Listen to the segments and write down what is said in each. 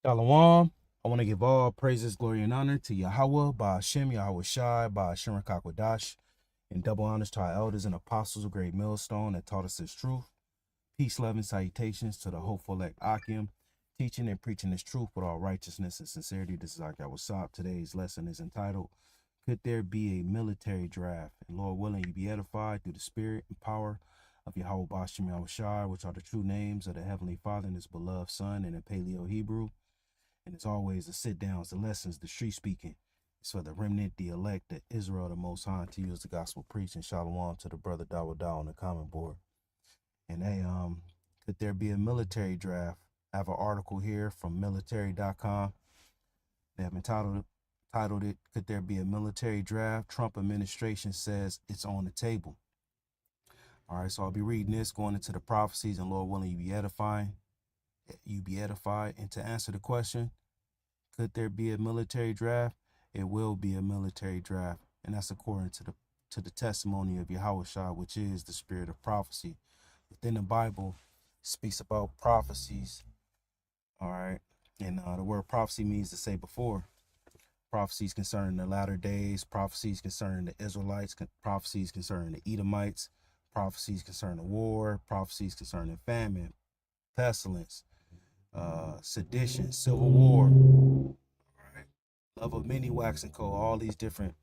Shalom. I want to give all praises, glory, and honor to Yahweh, Ba'ashem, Yahweh Shai, Ba'ashem Rakakwadash, and double honors to our elders and apostles of Great Millstone that taught us His truth. Peace, love, and salutations to the hopeful elect Akim, teaching and preaching His truth with all righteousness and sincerity. This is Yahweh Sab. Today's lesson is entitled, Could There Be a Military Draft? And Lord willing, you be edified through the spirit and power of Yahweh Ba'ashem, Yahweh Shai, which are the true names of the Heavenly Father and His beloved Son in the Paleo Hebrew. And it's always the sit downs, the lessons, the street speaking. It's for the remnant, the elect, the Israel, the Most High, to use the gospel preaching. Shalom to the brother Dawa on the comment board. And hey, could there be a military draft? I have an article here from military.com. They have titled it, Could There Be a Military Draft? Trump administration says it's on the table. All right, so I'll be reading this, going into the prophecies, and Lord willing, you be edified. And to answer the question, could there be a military draft? It will be a military draft. And that's according to the testimony of Yahweh Shah, which is the spirit of prophecy. Within the Bible, speaks about prophecies. All right. And the word prophecy means to say before. Prophecies concerning the latter days, prophecies concerning the Israelites, prophecies concerning the Edomites, prophecies concerning war, prophecies concerning famine, pestilence, sedition, civil war, right? Love of many, wax and cold, all these different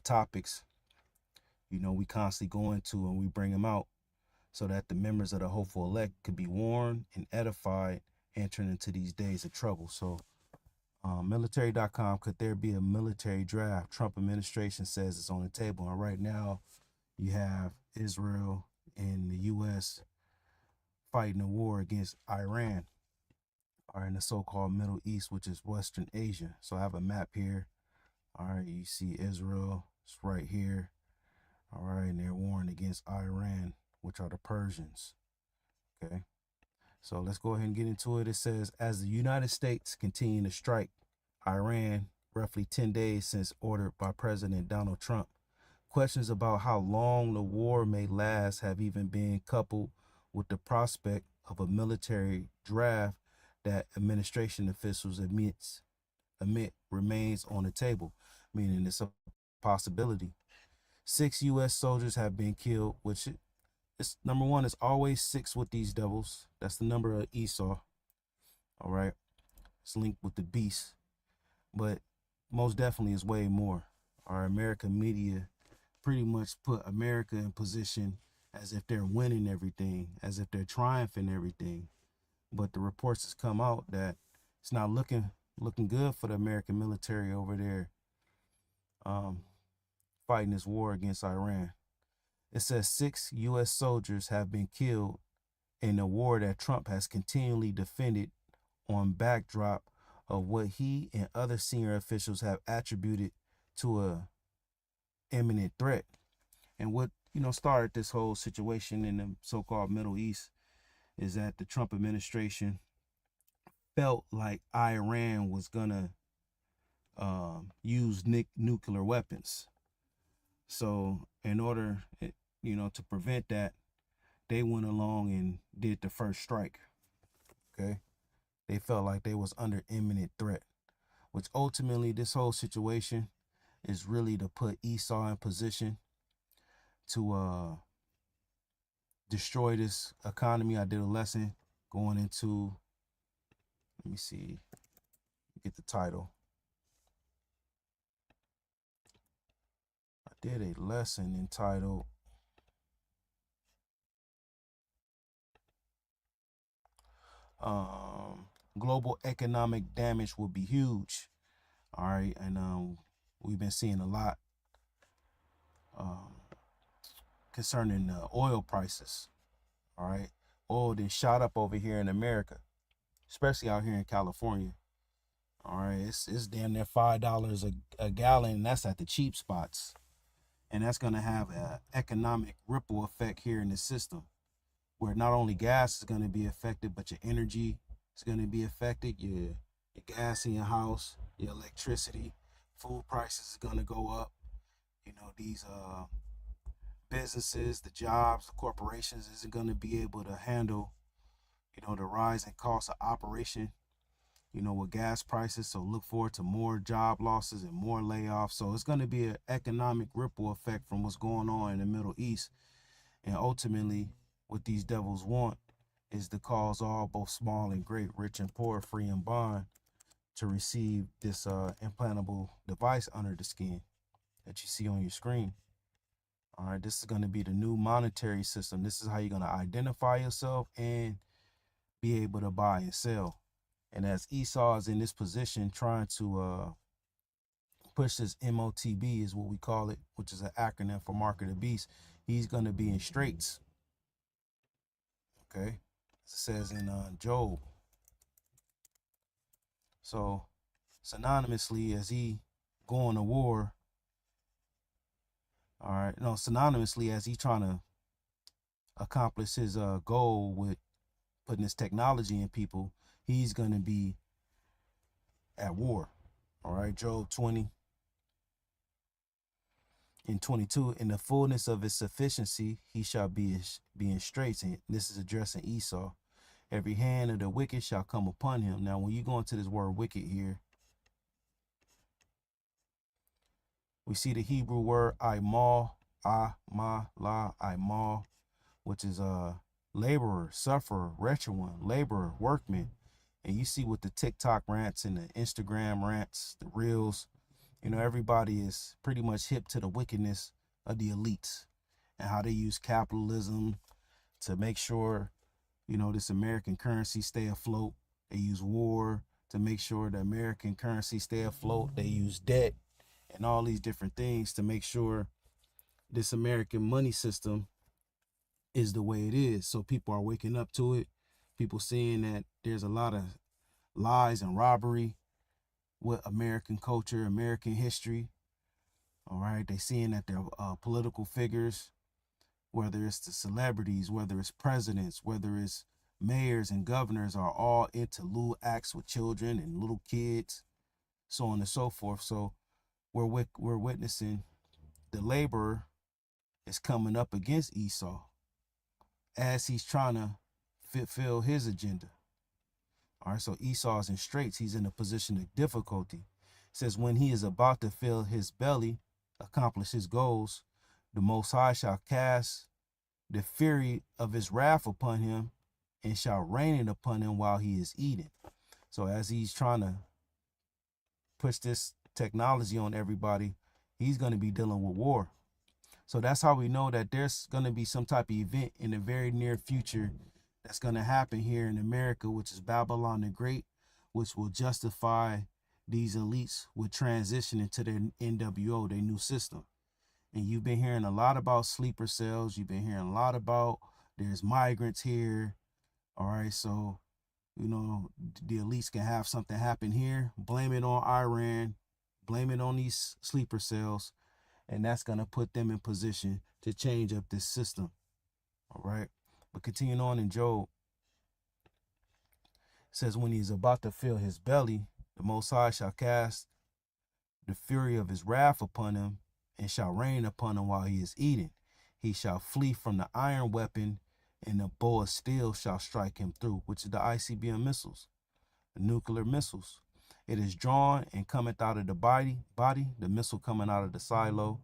topics, we constantly go into and we bring them out so that the members of the hopeful elect could be warned and edified entering into these days of trouble. So military.com, could there be a military draft? Trump administration says it's on the table. And right now you have Israel and the U.S. fighting a war against Iran, or in the so-called Middle East, which is Western Asia. So I have a map here. All right, you see Israel, it's right here. All right, and they're warring against Iran, which are the Persians. Okay, so let's go ahead and get into it. It says, as the United States continue to strike Iran roughly 10 days since ordered by President Donald Trump, questions about how long the war may last have even been coupled with the prospect of a military draft that administration officials admit remains on the table, meaning it's a possibility. 6 U.S. soldiers have been killed, which is number one. It's always 6 with these devils. That's the number of Esau. All right, it's linked with the beast, but most definitely is way more. Our American media pretty much put America in position as if they're winning everything, as if they're triumphing everything. But the reports has come out that it's not looking good for the American military over there, um, fighting this war against Iran. It says 6 U.S. soldiers have been killed in a war that Trump has continually defended on backdrop of what he and other senior officials have attributed to a imminent threat. And what started this whole situation in the so-called Middle East is that the Trump administration felt like Iran was gonna use nuclear weapons. So in order, to prevent that, they went along and did the first strike. Okay, they felt like they was under imminent threat, which ultimately this whole situation is really to put Esau in position to destroy this economy. I did a lesson going into, let me see, get the title. I did a lesson entitled Global Economic Damage Will Be Huge. All right, and we've been seeing a lot um, concerning oil prices. All right, oil then shot up over here in America, especially out here in California. All right, it's damn near $5 a gallon, and that's at the cheap spots. And that's going to have an economic ripple effect here in the system, where not only gas is going to be affected, but your energy is going to be affected. Your gas in your house, your electricity, food prices is going to go up. These businesses, the jobs, the corporations isn't going to be able to handle, the rise in cost of operation with gas prices. So look forward to more job losses and more layoffs. So it's going to be an economic ripple effect from what's going on in the Middle East. And ultimately, what these devils want is to cause all, both small and great, rich and poor, free and bond, to receive this implantable device under the skin that you see on your screen. All right, this is going to be the new monetary system. This is how you're going to identify yourself and be able to buy and sell. And as Esau is in this position trying to push this MOTB, is what we call it, which is an acronym for Mark of the Beast, he's going to be in straits. Okay, it says in Job. So synonymously, as he going to war, all right, no, synonymously as he trying to accomplish his goal with putting this technology in people, he's going to be at war. All right, Job 20 and 22, in the fullness of his sufficiency, he shall be in straits. And this is addressing Esau. Every hand of the wicked shall come upon him. Now, when you go into this word wicked here, we see the Hebrew word aimal, aimal, which is a laborer, sufferer, wretched one, laborer, workman. And you see with the TikTok rants and the Instagram rants, the reels, everybody is pretty much hip to the wickedness of the elites and how they use capitalism to make sure, this American currency stay afloat. They use war to make sure the American currency stay afloat. They use debt and all these different things to make sure this American money system is the way it is. So people are waking up to it. People seeing that there's a lot of lies and robbery with American culture, American history. All right. They seeing that they're political figures, whether it's the celebrities, whether it's presidents, whether it's mayors and governors, are all into lewd acts with children and little kids, so on and so forth. So we're witnessing the laborer is coming up against Esau as he's trying to fulfill his agenda. All right, so Esau is in straits. He's in a position of difficulty. It says, when he is about to fill his belly, accomplish his goals, the Most High shall cast the fury of his wrath upon him and shall rain it upon him while he is eating. So as he's trying to push this technology on everybody, he's going to be dealing with war. So that's how we know that there's going to be some type of event in the very near future that's going to happen here in America, which is Babylon the Great, which will justify these elites with transitioning to their NWO, their new system. And you've been hearing a lot about sleeper cells. You've been hearing a lot about there's migrants here. All right, so, the elites can have something happen here, blame it on Iran, blame it on these sleeper cells, and that's going to put them in position to change up this system. All right. But continuing on in Job, it says, when he is about to fill his belly, the Most High shall cast the fury of his wrath upon him and shall rain upon him while he is eating. He shall flee from the iron weapon, and the bow of steel shall strike him through, which is the ICBM missiles, the nuclear missiles. It is drawn and cometh out of the body, the missile coming out of the silo.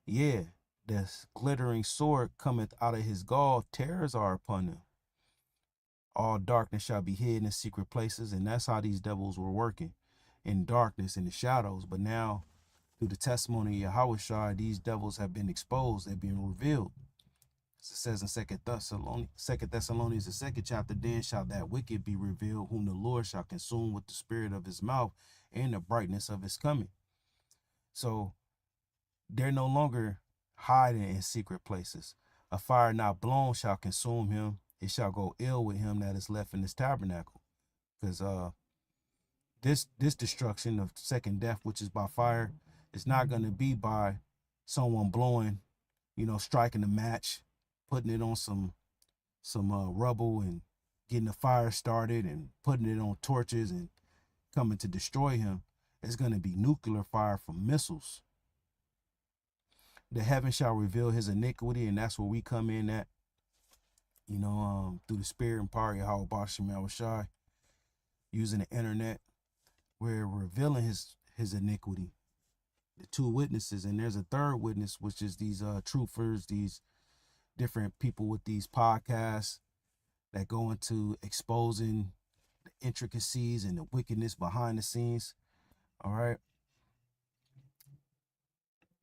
Yeah, the glittering sword cometh out of his gall, terrors are upon him. All darkness shall be hid in secret places, and that's how these devils were working, in darkness, in the shadows. But now, through the testimony of Yahushua, these devils have been exposed, they've been revealed. As it says in 2 Thessalonians, the 2nd chapter, then shall that wicked be revealed, whom the Lord shall consume with the spirit of his mouth and the brightness of his coming. So they're no longer hiding in secret places. A fire not blown shall consume him. It shall go ill with him that is left in this tabernacle. Because this destruction of second death, which is by fire, is not going to be by someone blowing, striking a match, putting it on some rubble and getting a fire started and putting it on torches and coming to destroy him. It's going to be nuclear fire from missiles. The heaven shall reveal his iniquity, and that's where we come in at, through the spirit and power of Yahweh Bashim Yahushai. using the internet. We're revealing his iniquity. The two witnesses, and there's a third witness, which is these truthers, these different people with these podcasts that go into exposing the intricacies and the wickedness behind the scenes. All right.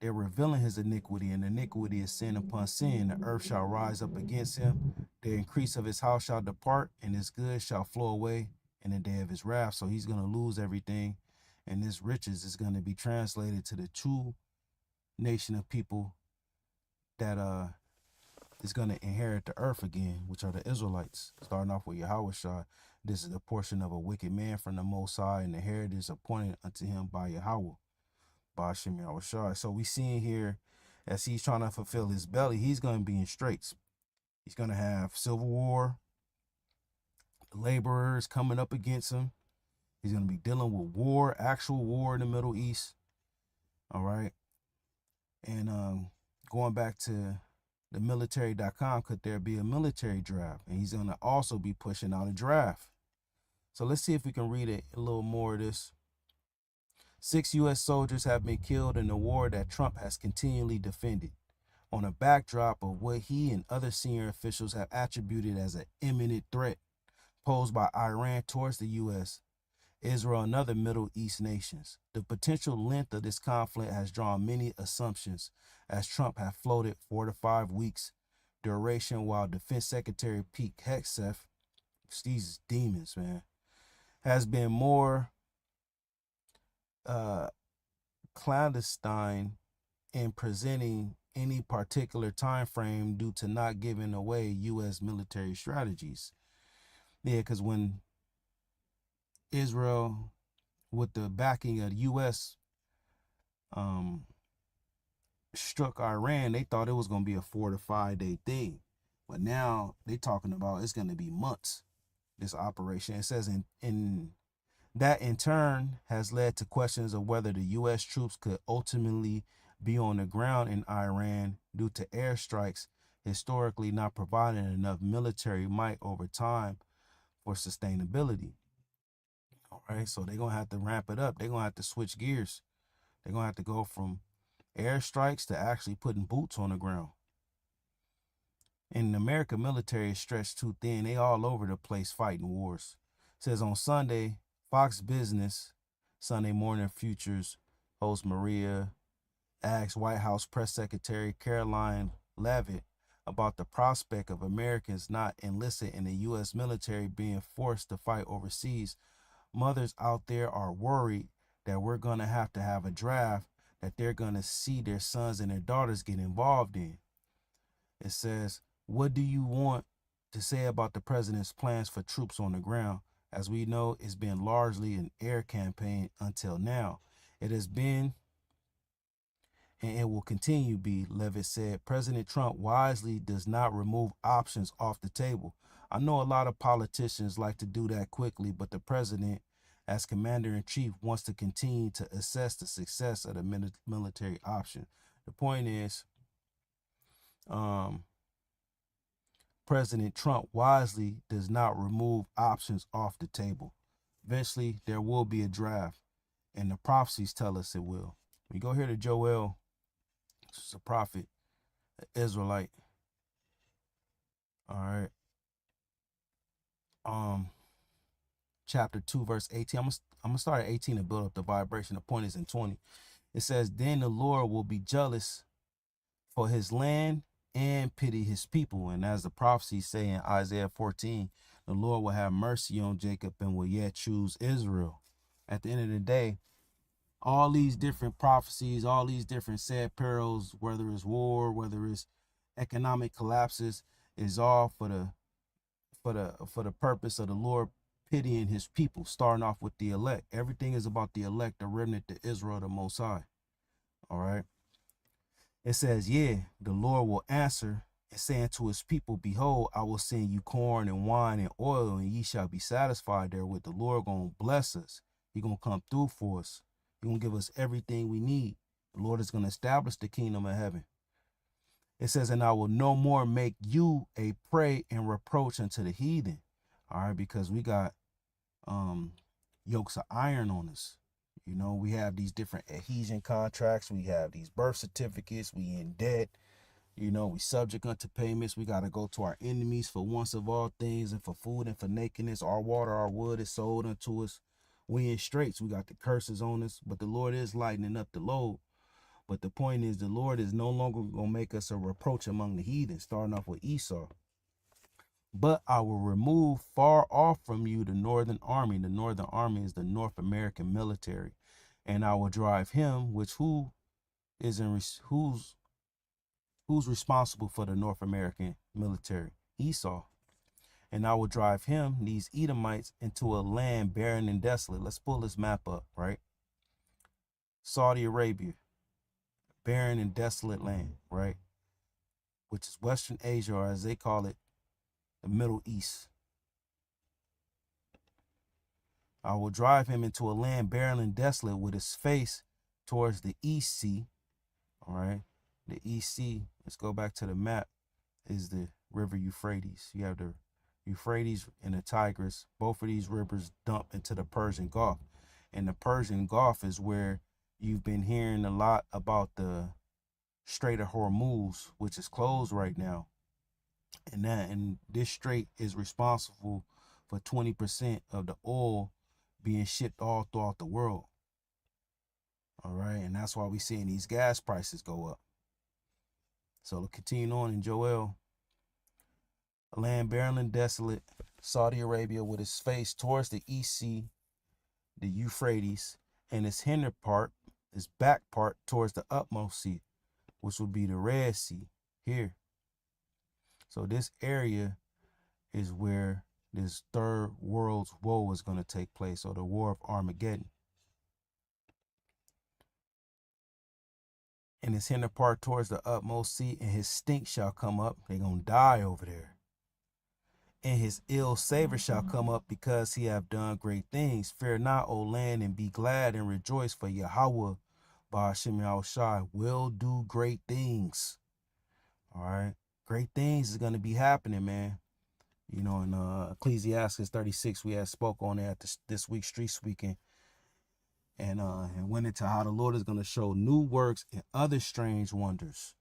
They're revealing his iniquity, and iniquity is sin upon sin. The earth shall rise up against him. The increase of his house shall depart, and his goods shall flow away in the day of his wrath. So he's going to lose everything, and this riches is going to be translated to the true nation of people that is going to inherit the earth again, which are the Israelites. Starting off with Yahushua. This is the portion of a wicked man from the Most High, and the heritage appointed unto him by Yahweh. Ba'ashem Yahushua. So we see here, as he's trying to fulfill his belly, he's going to be in straits. He's going to have civil war, laborers coming up against him. He's going to be dealing with war, actual war in the Middle East. All right. And going back to the military.com, could there be a military draft? And he's going to also be pushing out a draft. So let's see if we can read a little more of this. 6 U.S. soldiers have been killed in a war that Trump has continually defended, on a backdrop of what he and other senior officials have attributed as an imminent threat posed by Iran towards the U.S., Israel, and other Middle East nations. The potential length of this conflict has drawn many assumptions, as Trump has floated 4 to 5 weeks duration, while Defense Secretary Pete Hegseth, these demons, man, has been more clandestine in presenting any particular time frame due to not giving away U.S. military strategies. Yeah, because when Israel, with the backing of the U.S., struck Iran, they thought it was going to be a 4 to 5 day thing. But now they talking about it's going to be months, this operation. It says in that in turn has led to questions of whether the U.S. troops could ultimately be on the ground in Iran due to airstrikes historically not providing enough military might over time for sustainability. All right, so they're going to have to ramp it up. They're going to have to switch gears. They're going to have to go from airstrikes to actually putting boots on the ground. And the American military is stretched too thin. They all over the place fighting wars. It says on Sunday, Fox Business, Sunday Morning Futures host Maria asked White House Press Secretary Caroline Leavitt about the prospect of Americans not enlisted in the U.S. military being forced to fight overseas. Mothers out there are worried that we're going to have a draft that they're going to see their sons and their daughters get involved in. It says, what do you want to say about the president's plans for troops on the ground? As we know, it's been largely an air campaign until now. It has been, and it will continue to be, Leavitt said. President Trump wisely does not remove options off the table. I know a lot of politicians like to do that quickly, but the president, as commander-in-chief, wants to continue to assess the success of the military option. The point is, President Trump wisely does not remove options off the table. Eventually, there will be a draft, and the prophecies tell us it will. We go here to Joel, this is a prophet, an Israelite. All right. Chapter 2, verse 18. I'm gonna start at 18 and build up the vibration. The point is in 20. It says, then the Lord will be jealous for his land and pity his people. And as the prophecies say in Isaiah 14, the Lord will have mercy on Jacob and will yet choose Israel. At the end of the day, all these different prophecies, all these different sad perils, whether it's war, whether it's economic collapses, is all for the purpose of the Lord pitying his people, starting off with the elect. Everything is about the elect, the remnant, the Israel, the Most High. All right. It says, yeah, the Lord will answer and say unto his people, behold, I will send you corn and wine and oil, and ye shall be satisfied therewith. The Lord going to bless us. He going to come through for us. He going to give us everything we need. The Lord is going to establish the kingdom of heaven. It says, and I will no more make you a prey and reproach unto the heathen. All right, because we got yokes of iron on us. You know, we have these different adhesion contracts. We have these birth certificates. We in debt. You know, we subject unto payments. We got to go to our enemies for once of all things, and for food and for nakedness. Our water, our wood is sold unto us. We in straits. We got the curses on us, but the Lord is lightening up the load. But the point is, the Lord is no longer going to make us a reproach among the heathen, starting off with Esau. But I will remove far off from you the northern army. The northern army is the North American military. And I will drive him, who's responsible for the North American military? Esau. And I will drive him, these Edomites, into a land barren and desolate. Let's pull this map up, right? Saudi Arabia, barren and desolate land, right? Which is Western Asia, or as they call it, the Middle East. I will drive him into a land barren and desolate, with his face towards the East Sea. All right. The East Sea, let's go back to the map, is the river Euphrates. You have the Euphrates and the Tigris. Both of these rivers dump into the Persian Gulf. And the Persian Gulf is where you've been hearing a lot about the Strait of Hormuz, which is closed right now. And this strait is responsible for 20% of the oil being shipped all throughout the world. All right, and that's why we're seeing these gas prices go up. So to continue on in Joel, a land barren and desolate, Saudi Arabia, with its face towards the East Sea, the Euphrates, and its hinder part, its back part towards the utmost sea, which would be the Red Sea here. So this area is where this third world's woe is going to take place, or the war of Armageddon. And his hinder part towards the utmost sea, and his stink shall come up. They're going to die over there. And his ill savor shall come up, because he have done great things. Fear not, O land, and be glad and rejoice, for Yahweh, Ba'ashem Yahushai, will do great things. All right. Great things is going to be happening, man. You know, in Ecclesiastes 36, we had spoke on it at this week's Street Speaking. And went into how the Lord is going to show new works and other strange wonders.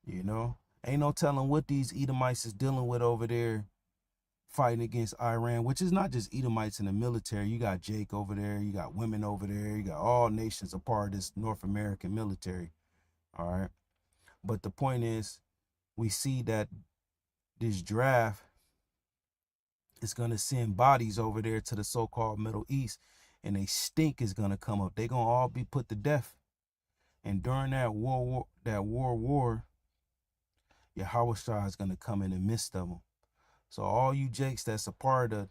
You know, ain't no telling what these Edomites is dealing with over there, fighting against Iran, which is not just Edomites in the military. You got Jake over there. You got women over there. You got all nations a part of this North American military. All right. But the point is, we see that this draft is going to send bodies over there to the so-called Middle East, and a stink is going to come up. They're going to all be put to death. And during that war, Yahweh is going to come in the midst of them. So all you Jakes that's a part of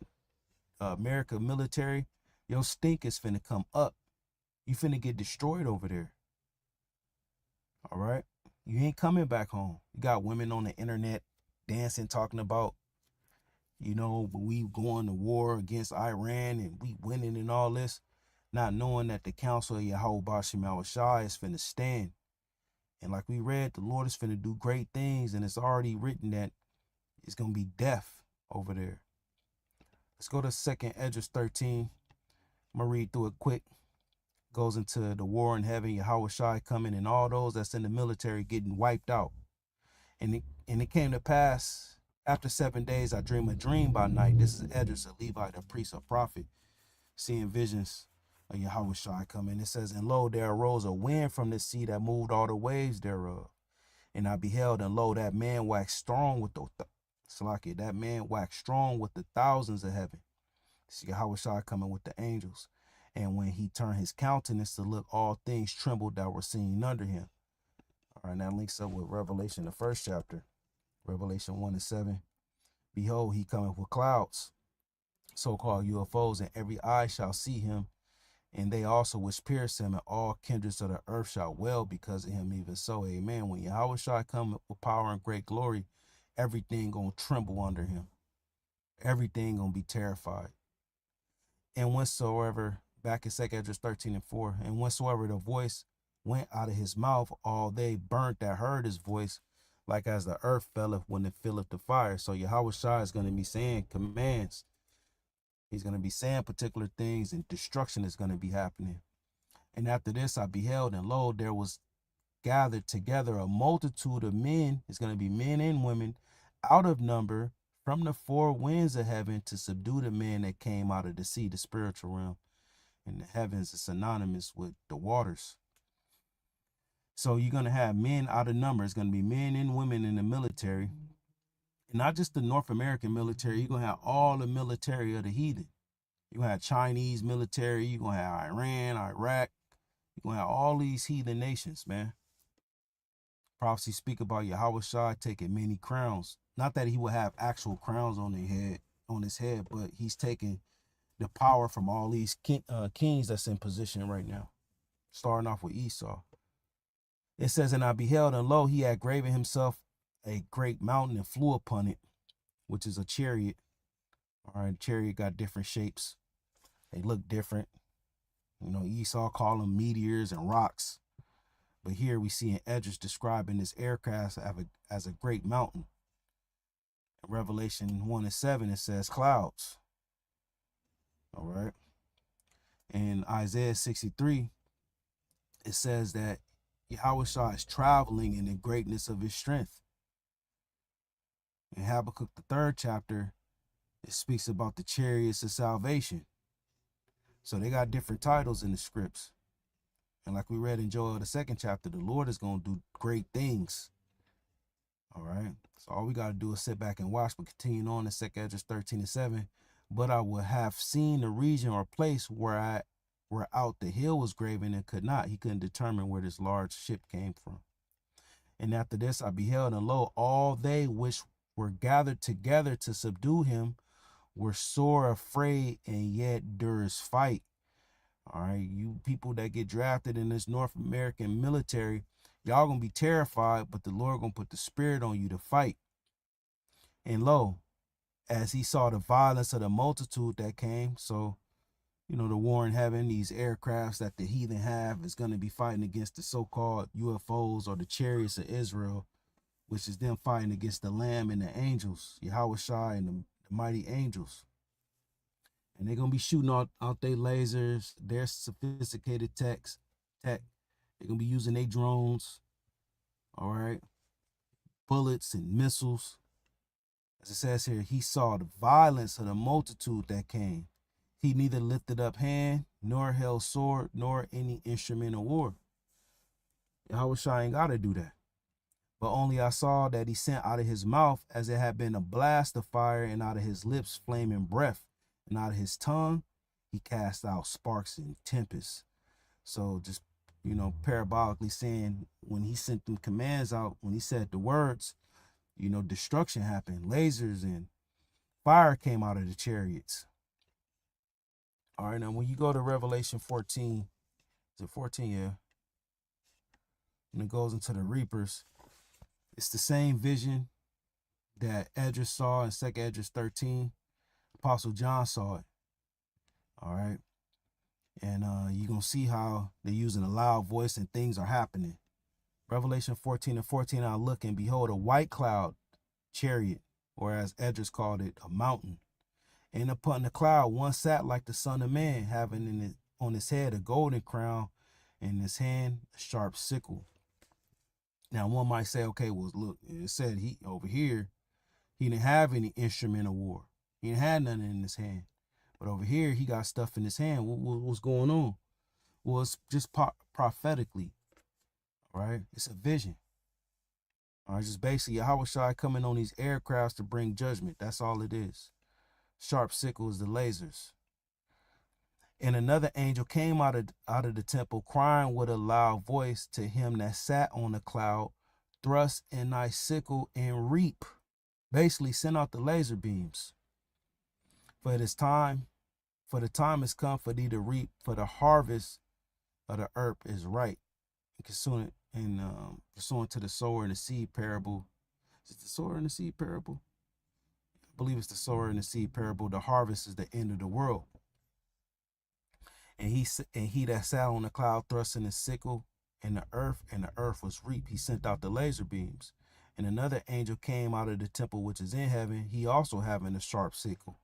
the America military, your stink is finna come up. You finna get destroyed over there. All right? You ain't coming back home. You got women on the internet dancing, talking about, you know, we going to war against Iran and we winning and all this, not knowing that the counsel of Yahweh Ba'ashem Yahushai is finna stand. And like we read, the Lord is finna do great things, and it's already written that it's going to be death over there. Let's go to 2nd Esdras 13. I'm going to read through it quick. Goes into the war in heaven, Yahushai coming, and all those that's in the military getting wiped out. And it came to pass, after 7 days, I dream a dream by night. This is Esdras, a Levite, a priest, a prophet, seeing visions of Yahushai coming. It says, and lo, there arose a wind from the sea that moved all the waves thereof. And I beheld, and lo, that man waxed strong with that man waxed strong with the thousands of heaven. See Yahushua coming with the angels. And when he turned his countenance to look, all things trembled that were seen under him. All right, now links up with Revelation, the 1st chapter. Revelation 1:7. Behold, he cometh with clouds, so-called UFOs, and every eye shall see him, and they also which pierce him, and all kindreds of the earth shall wail because of him. Even so, amen. When Yahushua come with power and great glory, everything gonna tremble under him. Everything gonna be terrified. And whensoever, back in 2nd Esdras 13:4, and whensoever the voice went out of his mouth, all they burnt that heard his voice, like as the earth felleth when it filleth the fire. So Yahushua is gonna be saying commands. He's going to be saying particular things, and destruction is going to be happening. And after this, I beheld, and lo, there was gathered together a multitude of men. It's going to be men and women out of number from the four winds of heaven to subdue the men that came out of the sea, the spiritual realm. And the heavens is synonymous with the waters. So you're going to have men out of number. It's going to be men and women in the military. And not just the North American military. You're going to have all the military of the heathen. You're going to have Chinese military. You're going to have Iran, Iraq. You're going to have all these heathen nations, man. Prophecy speak about Yahushua taking many crowns. Not that he will have actual crowns on his head, but he's taking the power from all these kings that's in position right now. Starting off with Esau. It says, and I beheld, and lo, he had graven himself a great mountain and flew upon it, which is a chariot. All right, chariot got different shapes. They look different. You know, Esau call them meteors and rocks. But here we see in Esdras describing this aircraft as a great mountain. In Revelation 1:7, it says clouds. All right. In Isaiah 63, it says that Yahushua is traveling in the greatness of his strength. In Habakkuk, the 3rd chapter, it speaks about the chariots of salvation. So they got different titles in the scripts. And like we read in Joel, the 2nd chapter, the Lord is going to do great things. All right. So all we got to do is sit back and watch. But continuing on in 2nd Esdras 13:7, but I would have seen the region or place where out the hill was graven and could not. He couldn't determine where this large ship came from. And after this, I beheld, and lo, all they which were gathered together to subdue him were sore afraid, and yet durst fight. All right, you people that get drafted in this North American military, y'all gonna be terrified, but the Lord gonna put the spirit on you to fight. And lo, as he saw the violence of the multitude that came, so you know, the war in heaven, these aircrafts that the heathen have is going to be fighting against the so-called UFOs or the chariots of Israel, which is them fighting against the Lamb and the angels, Yahushua and the mighty angels. And they're going to be shooting out their lasers, their sophisticated tech. They're going to be using their drones, all right, bullets and missiles. As it says here, he saw the violence of the multitude that came. He neither lifted up hand, nor held sword, nor any instrument of war. Yahushua ain't got to do that. But only I saw that he sent out of his mouth as it had been a blast of fire, and out of his lips flaming breath, and out of his tongue he cast out sparks and tempests. So just, you know, parabolically saying, when he sent them commands out, when he said the words, you know, destruction happened. Lasers and fire came out of the chariots. All right, now when you go to Revelation 14, is it 14? Yeah. And it goes into the reapers. It's the same vision that Esdras saw in 2nd Esdras 13. Apostle John saw it. All right. And you're going to see how they're using a loud voice and things are happening. Revelation 14:14, I look, and behold, a white cloud chariot, or as Esdras called it, a mountain. And upon the cloud one sat like the Son of Man, having on his head a golden crown, and in his hand a sharp sickle. Now one might say, okay, well, look, it said he over here, he didn't have any instrument of war. He didn't have nothing in his hand. But over here, he got stuff in his hand. What's going on? Well, it's just prophetically, right? It's a vision. All right, just basically Yahushua coming on these aircrafts to bring judgment. That's all it is. Sharp sickle is the lasers. And another angel came out of the temple, crying with a loud voice to him that sat on the cloud, thrust in thy sickle and reap. Basically, send out the laser beams. For the time has come for thee to reap, for the harvest of the earth is ripe. Pursuant to the sower and the seed parable. Is it the sower and the seed parable? I believe it's the sower and the seed parable. The harvest is the end of the world. And he that sat on the cloud thrust in his sickle in the earth, and the earth was reaped. He sent out the laser beams. And another angel came out of the temple which is in heaven, he also having a sharp sickle.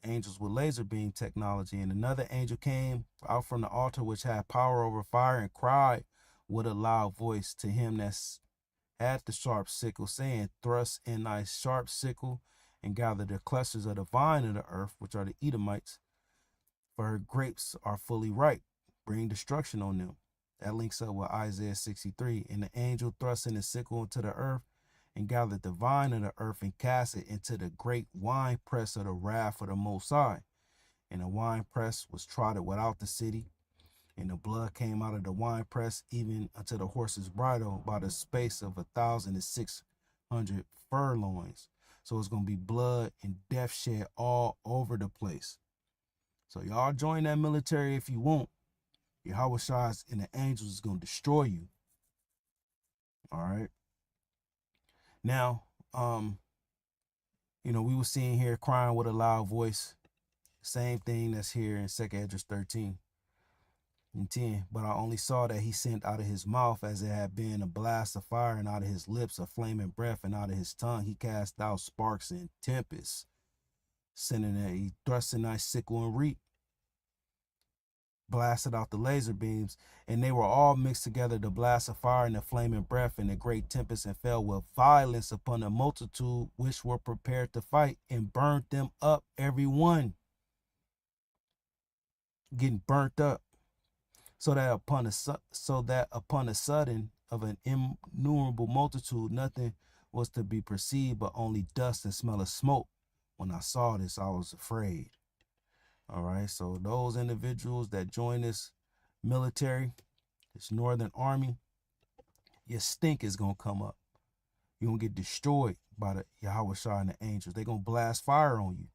angels with laser beam technology. And another angel came out from the altar which had power over fire and cried with a loud voice to him that had the sharp sickle, saying, thrust in thy sharp sickle and gather the clusters of the vine of the earth, which are the Edomites, for her grapes are fully ripe. Bring destruction on them. That links up with Isaiah 63. And the angel thrust in the sickle into the earth and gathered the vine of the earth and cast it into the great wine press of the wrath of the Most High. And the wine press was trodden without the city, and the blood came out of the wine press even unto the horse's bridle by the space of 1,600 furlongs. So it's going to be blood and death shed all over the place. So y'all join that military if you want. Yahweh Shai and the angels is going to destroy you. All right. Now, we were seeing here crying with a loud voice. Same thing that's here in 2nd Esdras 13 and 10. But I only saw that he sent out of his mouth as it had been a blast of fire, and out of his lips a flaming breath, and out of his tongue he cast out sparks and tempests. Sending that he thrust in thy sickle and reap. Blasted out the laser beams, and they were all mixed together, the blast of fire and the flaming breath and the great tempest, and fell with violence upon the multitude which were prepared to fight, and burnt them up every one. Getting burnt up, so that upon a sudden of an innumerable multitude nothing was to be perceived but only dust and smell of smoke. When I saw this, I was afraid. All right, so those individuals that join this military, this Northern Army, your stink is going to come up. You're going to get destroyed by the Yahweh Shai and the angels. They're going to blast fire on you.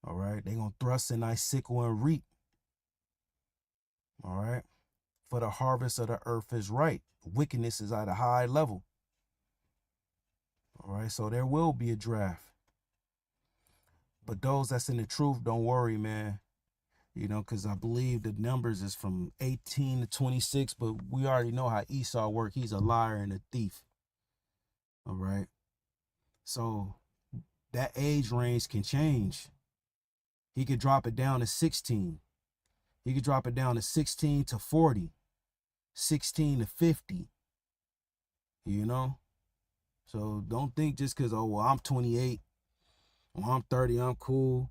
All right, they're going to thrust in thy sickle and reap. All right, for the harvest of the earth is right. Wickedness is at a high level. All right, so there will be a draft. But those that's in the truth, don't worry, man. Because I believe the numbers is from 18 to 26, but we already know how Esau works. He's a liar and a thief. All right. So that age range can change. He could drop it down to 16. He could drop it down to 16 to 40, 16 to 50. So don't think just because, I'm 28. Well, I'm 30, I'm cool.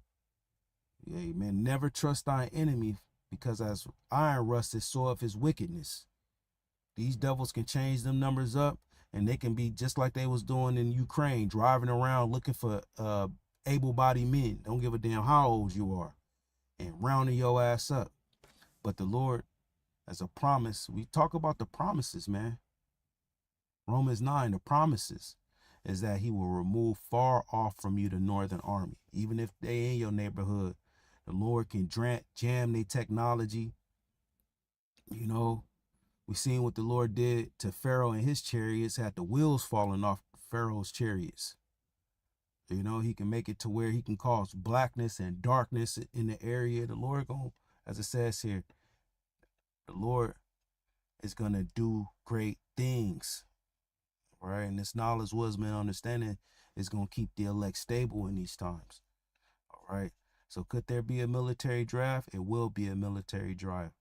Yeah, man, never trust thy enemy, because as iron rusteth, so of his wickedness. These devils can change them numbers up, and they can be just like they was doing in Ukraine, driving around looking for able-bodied men. Don't give a damn how old you are, and rounding your ass up. But the Lord, as a promise, we talk about the promises, man. Romans 9, the promises is that he will remove far off from you the Northern Army. Even if they in your neighborhood, the Lord can jam their technology. We seen what the Lord did to Pharaoh and his chariots, had the wheels falling off Pharaoh's chariots. He can make it to where he can cause blackness and darkness in the area. The Lord as it says here, the Lord is going to do great things. Right, and this knowledge, wisdom, and understanding is going to keep the elect stable in these times. All right. So could there be a military draft? It will be a military draft.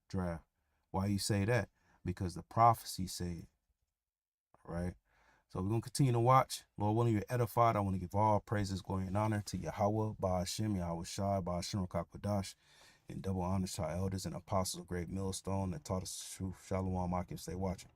Why you say that? Because the prophecies say it. All right. So we're going to continue to watch. Lord willing, you're edified. I want to give all praises, glory, and honor to Yahweh, Ba'ashem, Yahweh Shai, Ba'ashem Rakakwadash, and double honors to our elders and apostles of Great Millstone that taught us the truth. Shalom, I can stay watching.